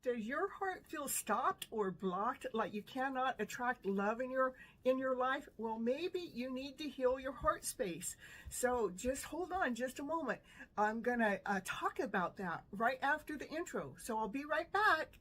Does your heart feel stopped or blocked, like you cannot attract love in your life? Well, maybe you need to heal your heart space. So just hold on just a moment. I'm going to talk about that right after the intro. So I'll be right back.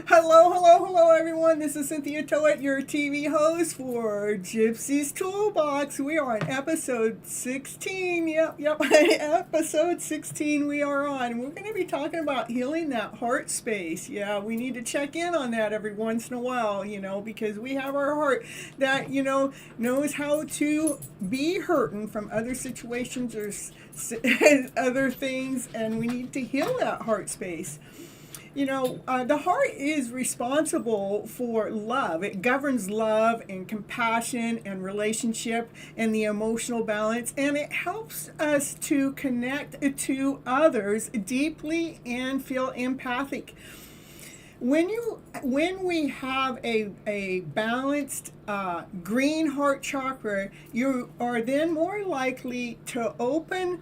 Hello, everyone. This is Cynthia Toet, your TV host for Gypsys Toolbox. We are on episode 16. Yep, episode 16 we are on. We're going to be talking about healing that heart space. Yeah, we need to check in on that every once in a while, because we have our heart that, knows how to be hurting from other situations or other things, and we need to heal that heart space. The heart is responsible for love. It governs love and compassion and relationship and the emotional balance, and it helps us to connect to others deeply and feel empathic. When we have a balanced green heart chakra, you are then more likely to open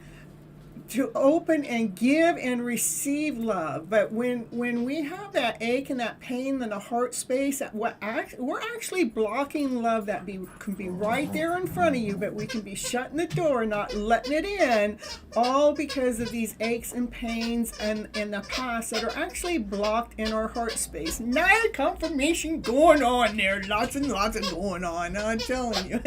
and give and receive love. But when we have that ache and that pain in the heart space, we're actually blocking love that can be right there in front of you, but we can be shutting the door, not letting it in, all because of these aches and pains and in the past that are actually blocked in our heart space. Now confirmation going on there, lots and lots of going on, I'm telling you.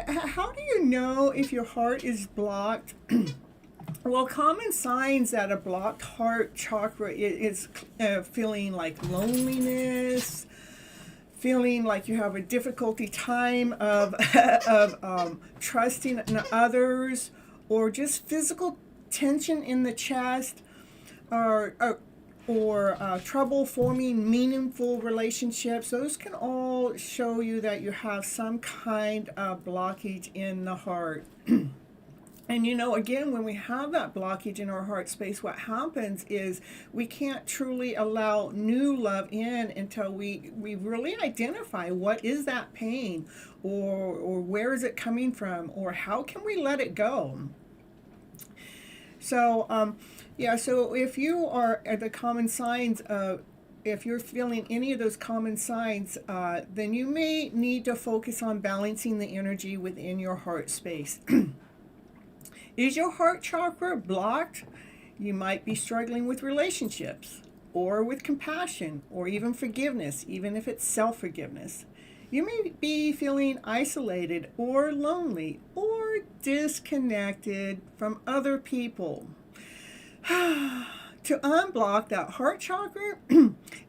How do you know if your heart is blocked? Well, common signs that a blocked heart chakra is feeling like loneliness, feeling like you have a difficulty time of trusting in others, or just physical tension in the chest, or trouble forming meaningful relationships. Those can all show you that you have some kind of blockage in the heart. And again, when we have that blockage in our heart space, what happens is we can't truly allow new love in until we really identify what is that pain, or where is it coming from, or how can we let it go. So so if you are at the common signs of, if you're feeling any of those common signs, then you may need to focus on balancing the energy within your heart space. Is your heart chakra blocked? You might be struggling with relationships, or with compassion, or even forgiveness, even if it's self-forgiveness. You may be feeling isolated or lonely or disconnected from other people. To unblock that heart chakra,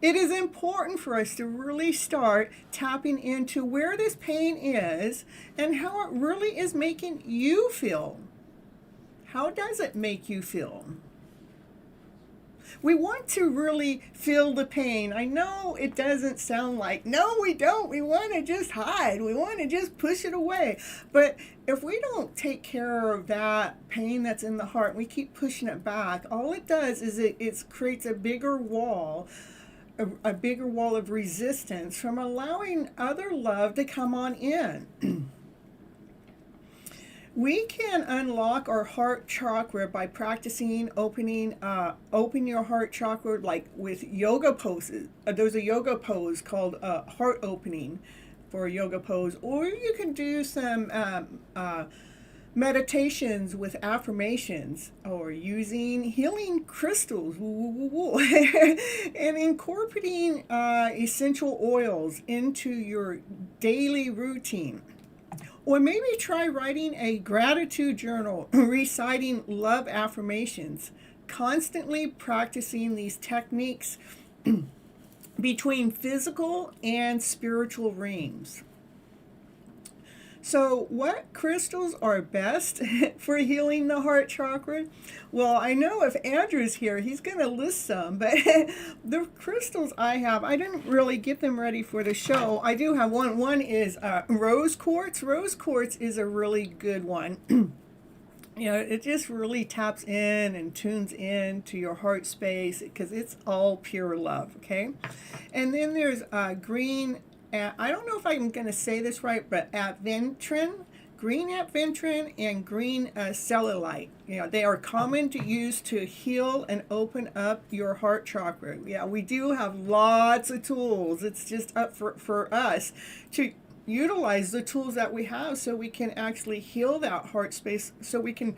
it is important for us to really start tapping into where this pain is and how it really is making you feel. How does it make you feel? We want to really feel the pain. I know it doesn't sound like, no, we don't. We want to just hide. We want to just push it away. But if we don't take care of that pain that's in the heart, we keep pushing it back, all it does is it creates a bigger wall of resistance from allowing other love to come on in. We can unlock our heart chakra by practicing open your heart chakra, like with yoga poses. There's a yoga pose called heart opening for a yoga pose, or you can do some meditations with affirmations, or using healing crystals, and incorporating essential oils into your daily routine. Or maybe try writing a gratitude journal, reciting love affirmations, constantly practicing these techniques between physical and spiritual realms. So, what crystals are best for healing the heart chakra? Well, I know if Andrew's here, he's going to list some, but the crystals I have, I didn't really get them ready for the show. I do have one. One is rose quartz. Rose quartz is a really good one. It just really taps in and tunes in to your heart space because it's all pure love, okay? And then there's green. I don't know if I'm going to say this right, but Aventurine, green Aventurine, and green Cellulite. They are common to use to heal and open up your heart chakra. Yeah, we do have lots of tools. It's just up for us to utilize the tools that we have so we can actually heal that heart space, so we can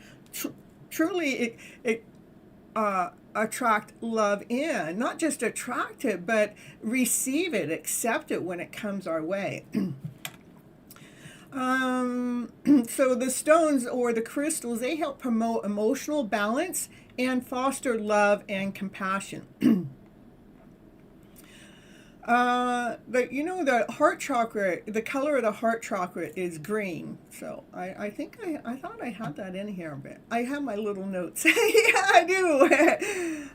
truly attract love in. Not just attract it, but receive it, accept it when it comes our way. So the stones or the crystals, they help promote emotional balance and foster love and compassion. But the heart chakra, the color of the heart chakra is green. So I think I thought I had that in here, but I have my little notes. Yeah, I do.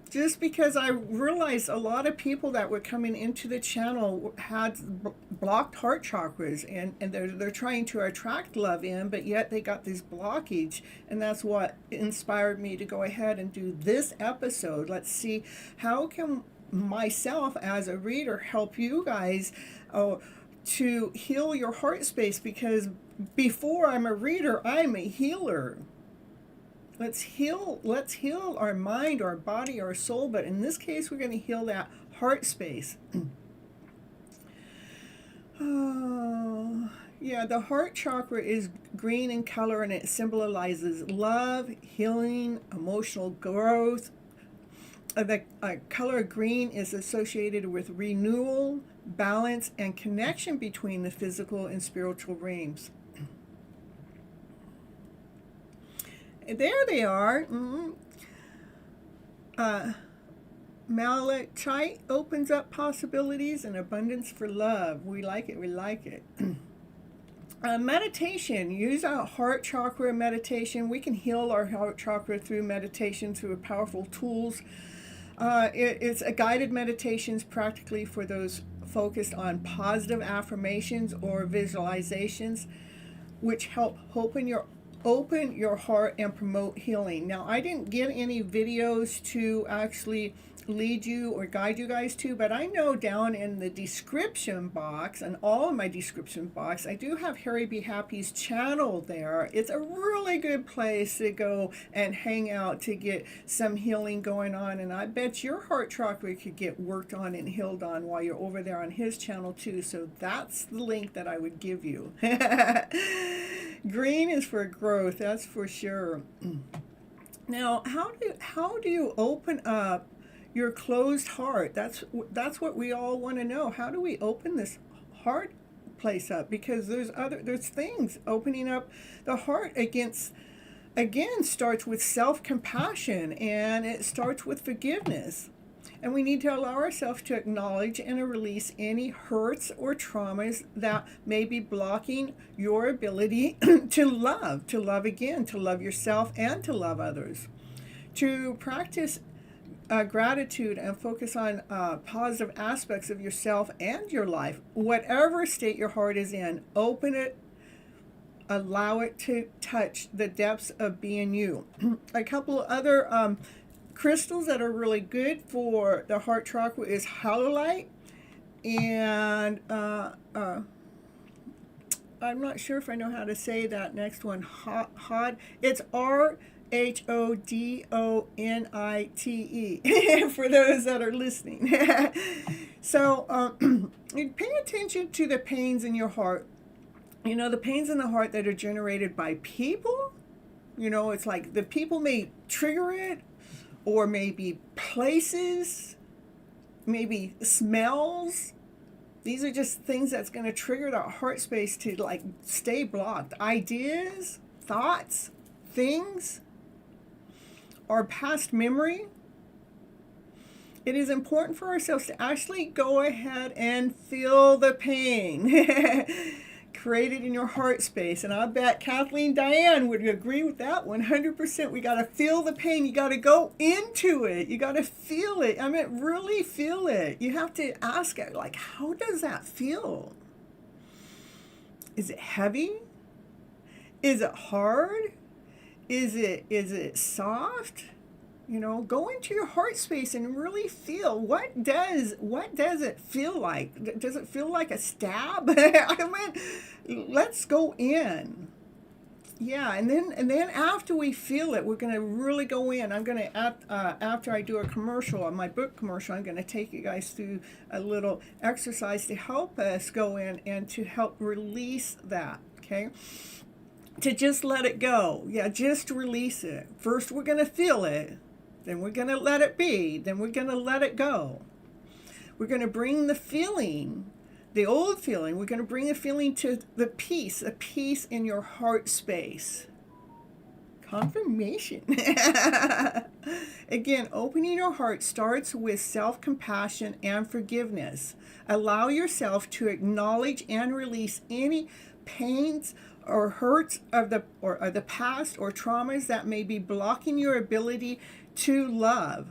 Just because I realized a lot of people that were coming into the channel had blocked heart chakras, and they're trying to attract love in, but yet they got this blockage, and that's what inspired me to go ahead and do this episode. Let's see, how can myself as a reader help you guys to heal your heart space, because before I'm a reader, I'm a healer. Let's heal our mind, our body, our soul, but in this case we're going to heal that heart space. Yeah, the heart chakra is green in color, and it symbolizes love, healing, emotional growth. The color green is associated with renewal, balance, and connection between the physical and spiritual realms. There they are. Malachite opens up possibilities and abundance for love. We like it. We like it. Meditation. Use our heart chakra meditation. We can heal our heart chakra through meditation, through powerful tools. It's a guided meditations practically for those focused on positive affirmations or visualizations, which help open your heart and promote healing. Now, I didn't get any videos to actually lead you or guide you guys to, but I know down in the description box, and all of my description box, I do have Harry Be Happy's channel there. It's a really good place to go and hang out to get some healing going on, and I bet your heart chakra could get worked on and healed on while you're over there on his channel too. So that's the link that I would give you. Green is for growth, that's for sure. Now, how do you open up your closed heart? That's what we all want to know. How do we open this heart place up? Because there's things opening up the heart again starts with self-compassion, and it starts with forgiveness. And we need to allow ourselves to acknowledge and release any hurts or traumas that may be blocking your ability to love again, to love yourself and to love others. To practice gratitude and focus on positive aspects of yourself and your life. Whatever state your heart is in, open it, allow it to touch the depths of being you. A couple of other crystals that are really good for the heart chakra is Howlite, and I'm not sure if I know how to say that next one. Hod. It's RHODONITE for those that are listening. So pay attention to the pains in your heart You know, the pains in the heart that are generated by people, you know, it's like the people may trigger it, or maybe places, maybe smells. These are just things that's going to trigger that heart space to like stay blocked. Ideas, thoughts, things, or past memory. It is important for ourselves to actually go ahead and feel the pain created in your heart space. And I bet Kathleen Diane would agree with that 100%. We got to feel the pain. You got to go into it. You got to feel it. I mean, really feel it. You have to ask it, like, how does that feel? Is it heavy? Is it hard? Is it soft? You know, go into your heart space and really feel what does it feel like? Does it feel like a stab? I mean, let's go in. Yeah, and then after we feel it, we're gonna really go in. I'm gonna after I do a commercial, on my book commercial, I'm gonna take you guys through a little exercise to help us go in and to help release that. Okay. To just let it go. Yeah, just release it. First, we're gonna feel it. Then we're going to let it be. Then we're going to let it go. We're going to bring the feeling, the old feeling, we're going to bring the feeling to the peace, a peace in your heart space. Confirmation. Again, opening your heart starts with self-compassion and forgiveness. Allow yourself to acknowledge and release any pains or hurts of the past or traumas that may be blocking your ability to love.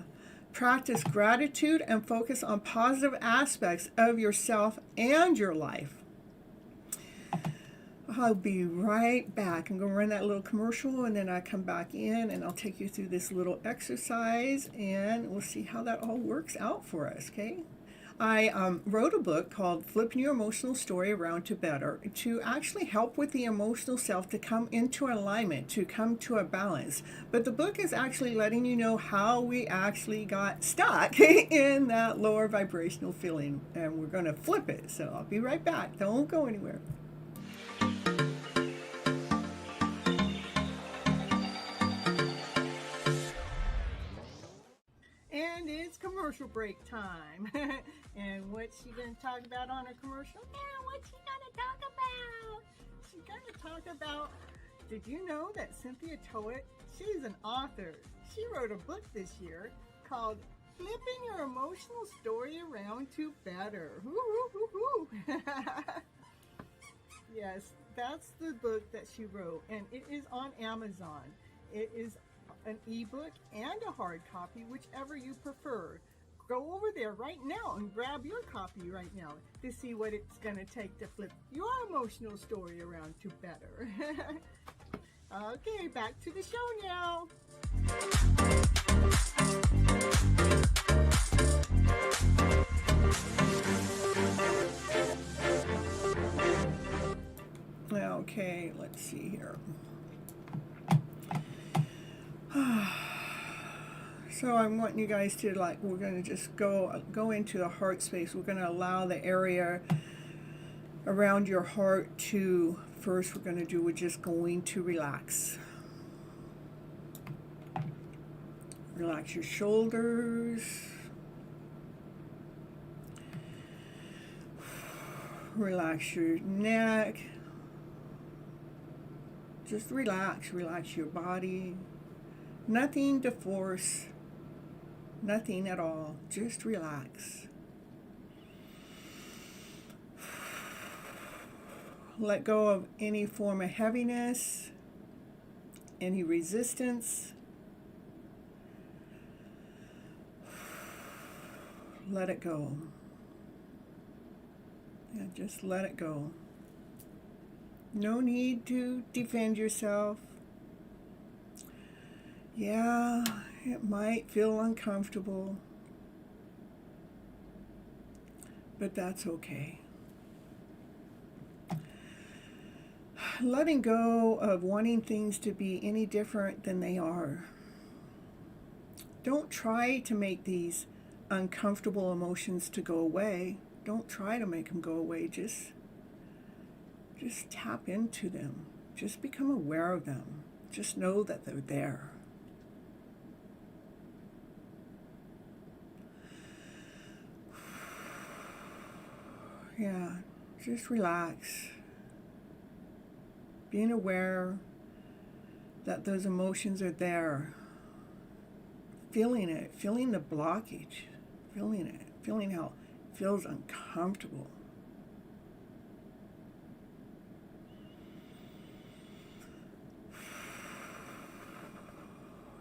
Practice gratitude and focus on positive aspects of yourself and your life. I'll be right back. I'm going to run that little commercial and then I come back in and I'll take you through this little exercise and we'll see how that all works out for us, okay? I wrote a book called Flipping Your Emotional Story Around to Better to actually help with the emotional self to come into alignment, to come to a balance. But the book is actually letting you know how we actually got stuck in that lower vibrational feeling. And we're going to flip it. So I'll be right back. Don't go anywhere. And it's commercial break time. And what's she going to talk about on her commercial? Yeah, what's she going to talk about? She's going to talk about, did you know that Cynthia Toet, she's an author. She wrote a book this year called Flipping Your Emotional Story Around to Better. Yes, that's the book that she wrote. And it is on Amazon. It is an ebook and a hard copy, whichever you prefer. Go over there right now and grab your copy right now to see what it's going to take to flip your emotional story around to better. Okay, back to the show now. Okay, let's see here. So I'm wanting you guys to, like, we're going to just go into the heart space. We're going to allow the area around your heart to, first we're just going to relax. Relax your shoulders. Relax your neck. Just relax your body. Nothing to force. Nothing at all. Just relax. Let go of any form of heaviness, any resistance. Let it go. Yeah, just let it go. No need to defend yourself. Yeah, it might feel uncomfortable, but that's okay. Letting go of wanting things to be any different than they are. Don't try to make these uncomfortable emotions to go away. Don't try to make them go away. Just Just tap into them. Just become aware of them. Just know that they're there. Yeah, just relax. Being aware that those emotions are there. Feeling it, feeling the blockage, feeling it, feeling how it feels uncomfortable.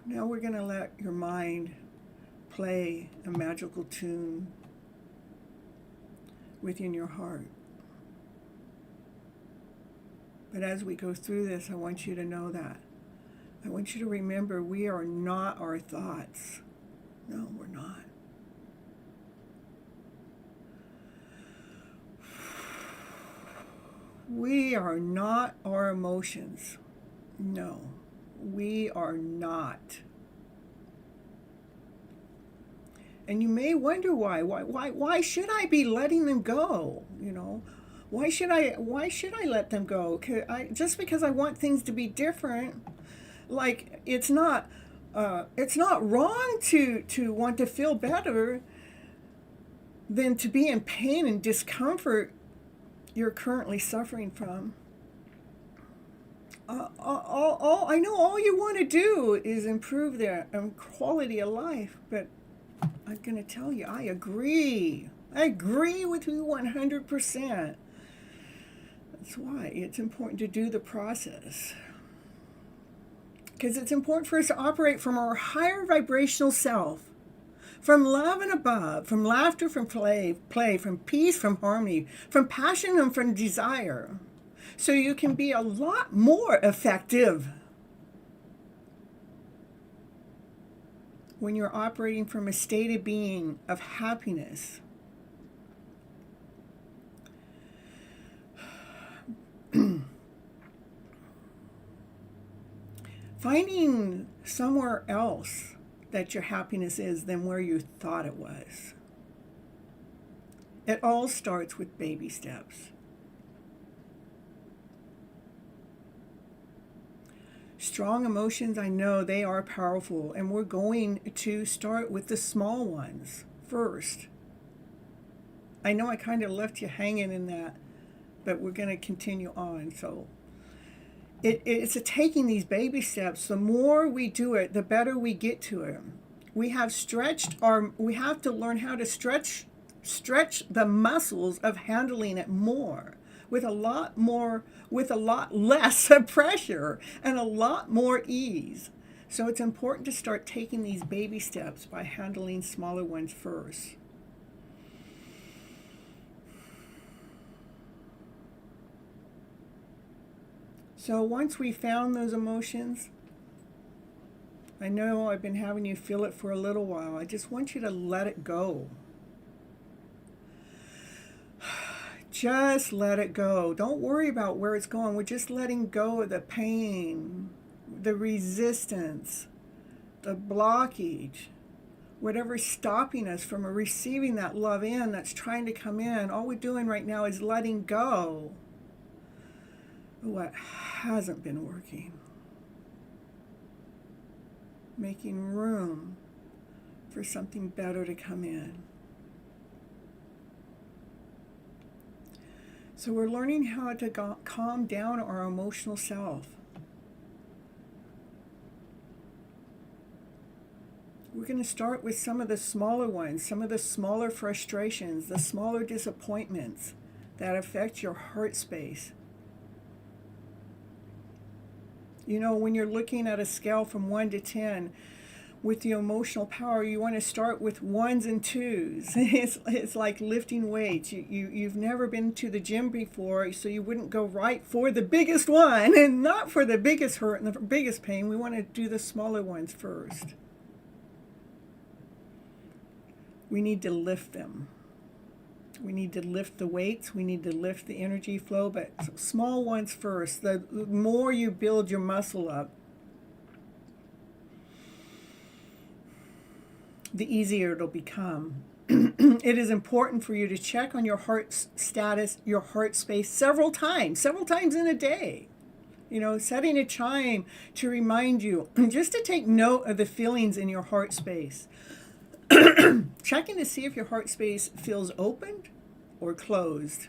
Now we're going to let your mind play a magical tune within your heart. But as we go through this, I want you to know that. I want you to remember we are not our thoughts. No, we're not. We are not our emotions. No, we are not. And you may wonder why should I be letting them go? You know, why should I let them go? Just because I want things to be different. Like it's not wrong to want to feel better than to be in pain and discomfort you're currently suffering from. I know all you want to do is improve their quality of life, but I'm going to tell you, I agree. I agree with you 100%. That's why it's important to do the process. Because it's important for us to operate from our higher vibrational self, from love and above, from laughter, from play, from peace, from harmony, from passion and from desire. So you can be a lot more effective when you're operating from a state of being of happiness. Finding somewhere else that your happiness is than where you thought it was. It all starts with baby steps. Strong emotions, I know they are powerful, and we're going to start with the small ones first. I know I kind of left you hanging in that, but we're going to continue on. So it's taking these baby steps. The more we do it, the better we get to it. We have to learn how to stretch the muscles of handling it more. With a lot less pressure and a lot more ease. So it's important to start taking these baby steps by handling smaller ones first. So once we found those emotions, I know I've been having you feel it for a little while. I just want you to let it go. Just let it go. Don't worry about where it's going. We're just letting go of the pain, the resistance, the blockage, whatever's stopping us from receiving that love in that's trying to come in. All we're doing right now is letting go of what hasn't been working. Making room for something better to come in. So we're learning how to calm down our emotional self. We're going to start with some of the smaller ones, some of the smaller frustrations, the smaller disappointments that affect your heart space. You know, when you're looking at a scale from 1 to 10, with the emotional power, you want to start with 1s and 2s. It's like lifting weights. You've never been to the gym before, so you wouldn't go right for the biggest one and not for the biggest hurt and the biggest pain. We want to do the smaller ones first. We need to lift them. We need to lift the weights. We need to lift the energy flow, but small ones first. The more you build your muscle up, the easier it'll become. it is important for you to check on your heart status, your heart space several times in a day. You know, setting a chime to remind you, just to take note of the feelings in your heart space. Checking to see if your heart space feels opened or closed.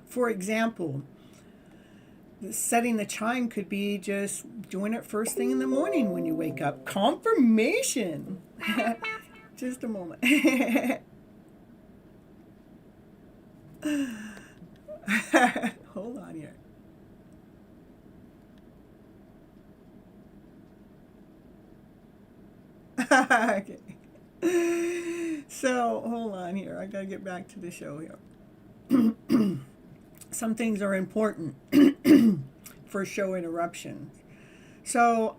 For example, setting the chime could be just doing it first thing in the morning when you wake up. Confirmation. Just a moment. Hold on here. Okay. So, hold on here. I gotta get back to the show here. Some things are important for show interruptions. So,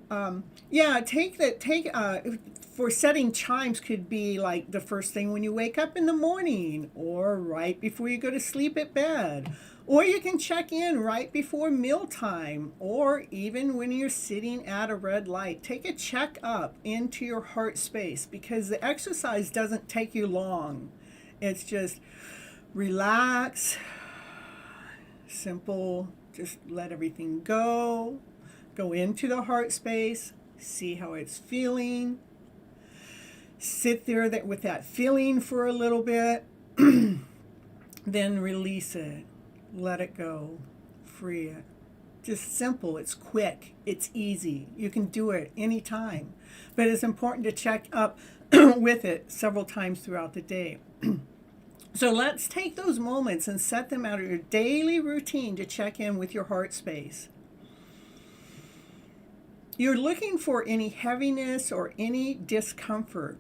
for setting chimes could be like the first thing when you wake up in the morning, or right before you go to sleep at bed, or you can check in right before mealtime, or even when you're sitting at a red light. Take a check up into your heart space, because the exercise doesn't take you long. It's just relax, simple, just let everything go into the heart space, see how it's feeling, sit there with that feeling for a little bit, then release it, let it go, free it. Just simple, it's quick, it's easy, you can do it anytime, but it's important to check up with it several times throughout the day. So let's take those moments and set them out of your daily routine to check in with your heart space. You're looking for any heaviness or any discomfort.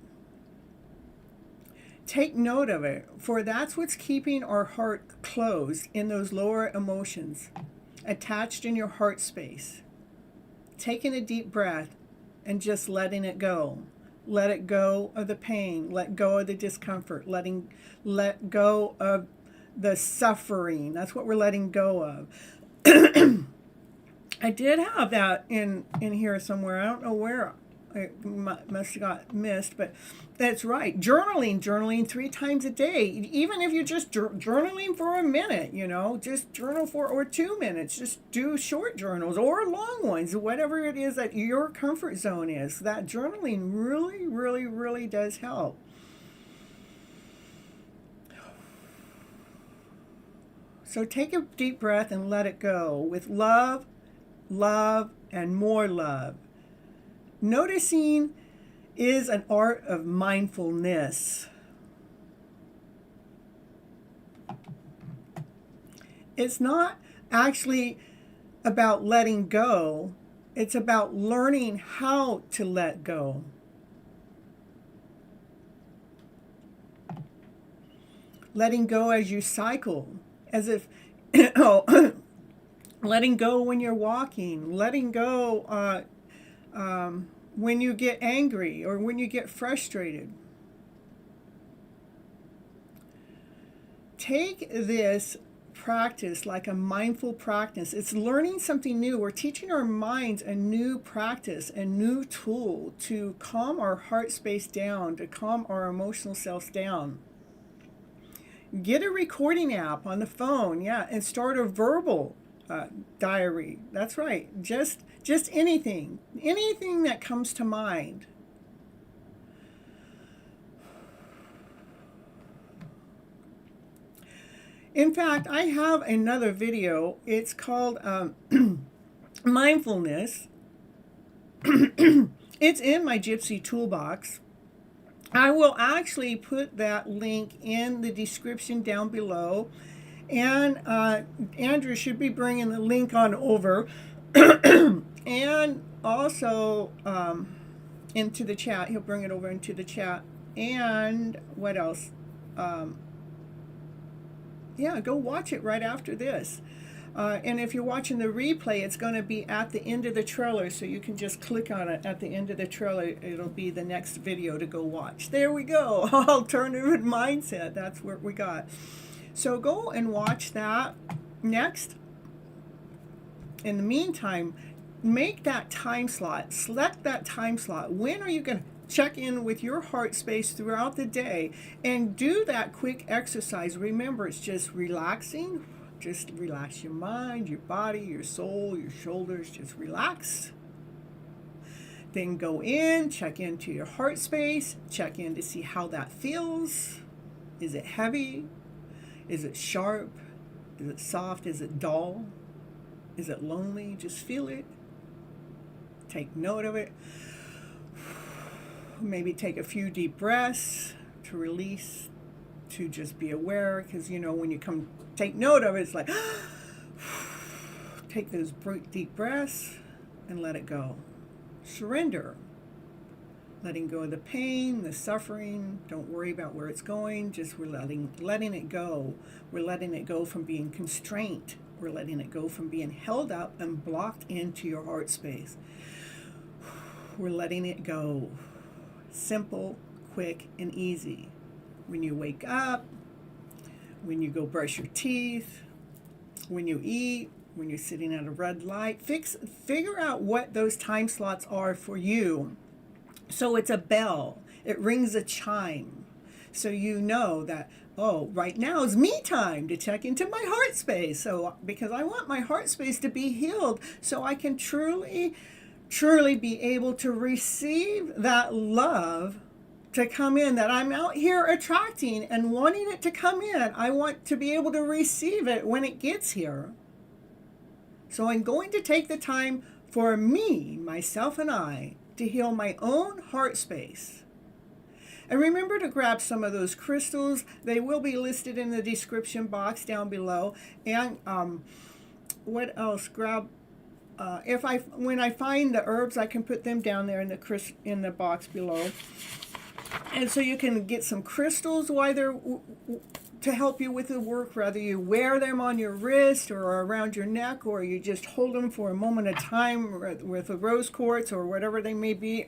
Take note of it, for that's what's keeping our heart closed in those lower emotions, attached in your heart space. Taking a deep breath and just letting it go. Let it go of the pain, let go of the discomfort, let go of the suffering. That's what we're letting go of. I did have that in here somewhere. I don't know where. It must have got missed, but that's right. Journaling 3 times a day. Even if you're just journaling for a minute, you know, just journal or 2 minutes. Just do short journals or long ones, whatever it is that your comfort zone is. That journaling really, really, really does help. So take a deep breath and let it go with love, and more love. Noticing is an art of mindfulness. It's not actually about letting go. It's about learning how to let go. Letting go as you cycle, as if, letting go when you're walking, letting go when you get angry or when you get frustrated. Take this practice like a mindful practice. It's learning something new. We're teaching our minds a new practice, a new tool to calm our heart space down, to calm our emotional selves down. Get a recording app on the phone, and start a verbal diary. That's right. Just anything that comes to mind. In fact, I have another video. It's called Mindfulness. It's in my Gypsy Toolbox. I will actually put that link in the description down below. And Andrew should be bringing the link on over. And also into the chat. He'll bring it over into the chat. And what else? Go watch it right after this. And if you're watching the replay, it's going to be at the end of the trailer, so you can just click on it at the end of the trailer. It'll be the next video to go watch. There we go. Alternative mindset. That's what we got. So go and watch that next. In the meantime, make that time slot. Select that time slot. When are you going to check in with your heart space throughout the day and do that quick exercise. Remember, it's just relaxing. Just relax your mind, your body, your soul, your shoulders. Just relax. Then go in, check into your heart space, check in to see how that feels. Is it heavy? Is it sharp? Is it soft? Is it dull? Is it lonely? Just feel it. Take note of it. Maybe take a few deep breaths to release, to just be aware, because when you come take note of it, it's like take those deep breaths and let it go. Surrender. Letting go of the pain, the suffering. Don't worry about where it's going. Just we're letting it go. We're letting it go from being constrained. We're letting it go from being held up and blocked into your heart space. We're letting it go. Simple, quick, and easy. When you wake up, when you go brush your teeth, when you eat, when you're sitting at a red light, figure out what those time slots are for you. So it's a bell. It rings a chime. So you know that, right now is me time to check into my heart space. So because I want my heart space to be healed so I can truly be able to receive that love to come in, that I'm out here attracting and wanting it to come in. I want to be able to receive it when it gets here. So I'm going to take the time for me, myself and I, to heal my own heart space. And remember to grab some of those crystals. They will be listed in the description box down below. And what else? Grab when I find the herbs, I can put them down there in the box below. And so you can get some crystals while they're to help you with the work, whether you wear them on your wrist or around your neck, or you just hold them for a moment of time with a rose quartz or whatever they may be.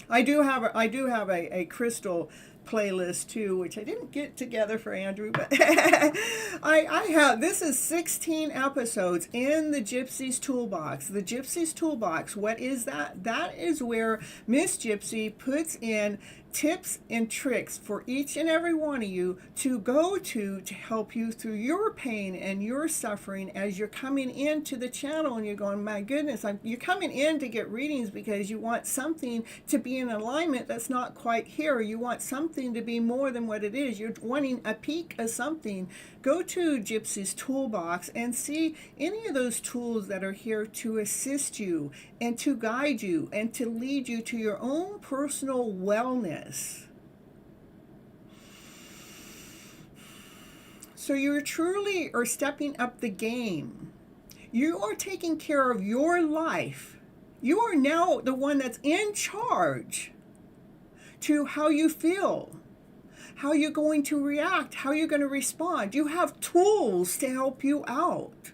I do have a crystal playlist too, which I didn't get together for Andrew, but I have. This is 16 episodes in the Gypsys Toolbox. The Gypsys Toolbox, what is that? That is where Miss Gypsy puts in tips and tricks for each and every one of you to go to help you through your pain and your suffering as you're coming into the channel and you're going, my goodness, you're coming in to get readings because you want something to be in alignment that's not quite here. You want something to be more than what it is. You're wanting a peek of something. Go to Gypsys Toolbox and see any of those tools that are here to assist you and to guide you and to lead you to your own personal wellness. So you truly are stepping up the game. You are taking care of your life. You are now the one that's in charge to how you feel, how you're going to react, how you're going to respond. You have tools to help you out,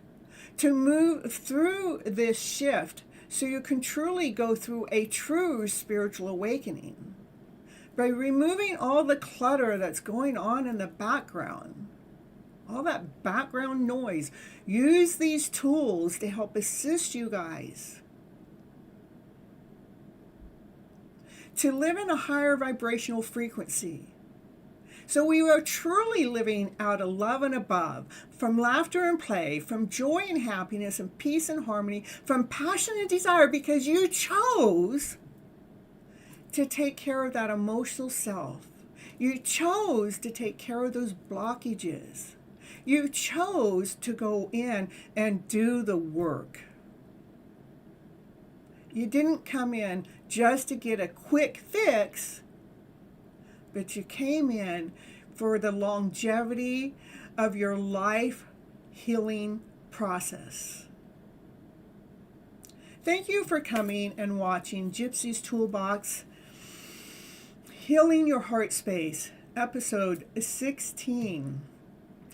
to move through this shift so you can truly go through a true spiritual awakening by removing all the clutter that's going on in the background, all that background noise. Use these tools to help assist you guys to live in a higher vibrational frequency. So we are truly living out of love and above, from laughter and play, from joy and happiness and peace and harmony, from passion and desire, because you chose to take care of that emotional self. You chose to take care of those blockages. You chose to go in and do the work. You didn't come in just to get a quick fix, but you came in for the longevity of your life healing process. Thank you for coming and watching Gypsys Toolbox, Healing Your Heart Space, episode 16.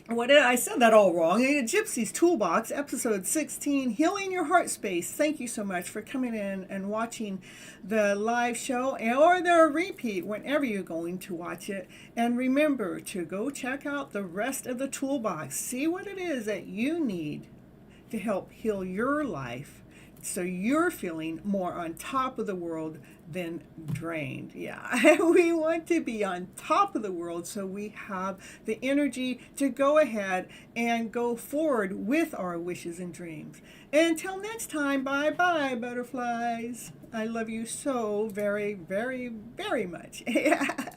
I said that all wrong. Gypsys Toolbox, episode 16, Healing Your Heart Space. Thank you so much for coming in and watching the live show or the repeat whenever you're going to watch it. And remember to go check out the rest of the toolbox. See what it is that you need to help heal your life, So you're feeling more on top of the world than drained. Yeah, we want to be on top of the world so we have the energy to go ahead and go forward with our wishes and dreams. Until next time, bye-bye, butterflies. I love you so very, very, very much. Yeah.